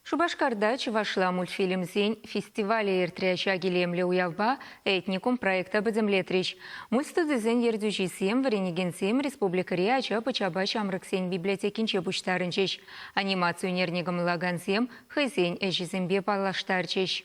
Шубашкарда Чувашла мультфильм «Зень» фестивале иртряча гилемле уявба этникум проекта бадземлетрич. Мультстудизен ердюжисем варенигенсем республикари ача пачаба чамрыксен библиотекинче буштарынчеш. Анимацию нернигам лагансем хайзень эжизембе палаштарчеш.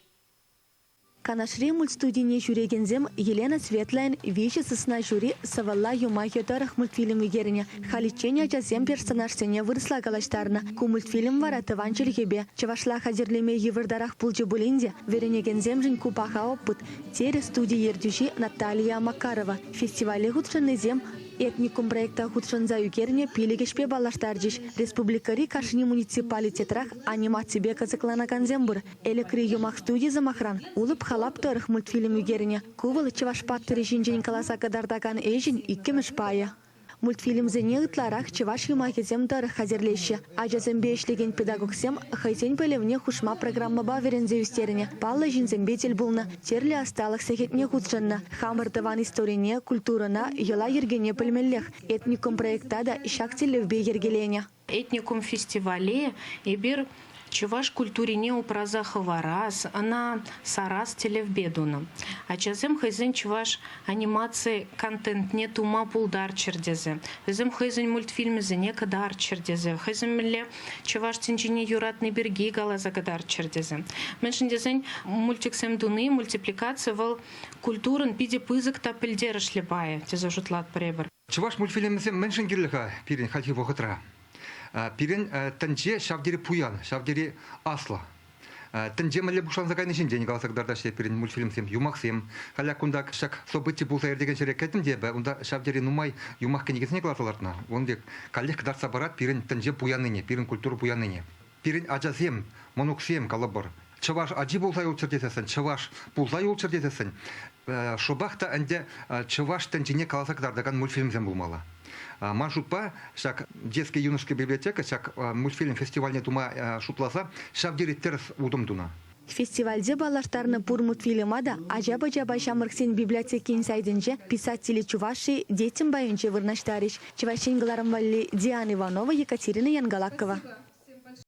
Канашри мультстудийне жюрегензем Елена Светлайн вещи сосна жюри савалла юмахетарах мультфильм игерине. Халичения жазем персонаж сене выросла галаштарна. Ку мультфильм вара таванчель хебе. Чавашла хазерлеме евырдарах пулджи булинде. Веренегензем жень купаха опыт. Тере студии ердюши Наталья Макарова. Фестивале худшаннезем этникум проекта худшанза югерне пилегешпе балаштарджиш. Республикари кашни муниципалитетрах анимации бека закланаганзембур. Элекри юмах студии замахран. Улып халап тарых мультфильм югерне. Кувал чавашпаттыры жинжень каласа кадардаган эжин иккемеш пая. Мультфильм зене ытларах чаваш юмахезем тарых хазерлеще. Ажазембе ишлеген педагогсем хайсень пелевне хушма программа баверензе юстеріне. Палла жинзембетел булна. Терлі асталық сехетне худшанна. Хамыртыван историне, культурана, ела ергене пельмеллех. Этникум проектада шактелевбе ергелене. Этникум фестивале ибир Чуваш культурине упраза хаварас, она сарас телевбедуна. А чазем хайзен чуваш анимации контент не тума пулдар чердезе. Хайзем хайзен мультфильмы за некадар чердезе. Хайзем милле чуваш тинчине юратный берги галаза кадар чердезе. Меншин дезен мультиксем дуны, мультипликация вал культурен пиде пызык та пельдера шлепая. Теза жутлат пребер. Чуваш мультфильм меншин гирлиха пирин хальхи вохотра. Пирен тенче шавдери пуян, шавдери асла. Тенче мале бушан загайны шинжени галасагдарда ше пирен мультфильм сем, юмах сем. Халя кундак шак событий булса ердеген шерекетим дебе, унда шавдери нумай юмах кенигесне галасалартна. Онде калех кадарса барат пирен тенче пуяныне, пирен культуру пуяныне. Пирен ажасем, монуксем калабар. Чаваш аджи булса юлчердесесен, чаваш булса юлчердесесен. Шобахта анде чаваш тенчене галасагдардаган мультфильм сем булмала. Маншутпа, шак детская юношеская библиотека, шак мультфильм фестивальне тума шутласа, шавдери терс удомдуна. Фестивальде балаштарны пур мультфильмада ажаба-жаба шамырксен библиотекин сайдынже писатели Чуваши детям байынче вырнаштариш. Чувашин Гларамвалли Диана Иванова, Екатерина Янгалакова.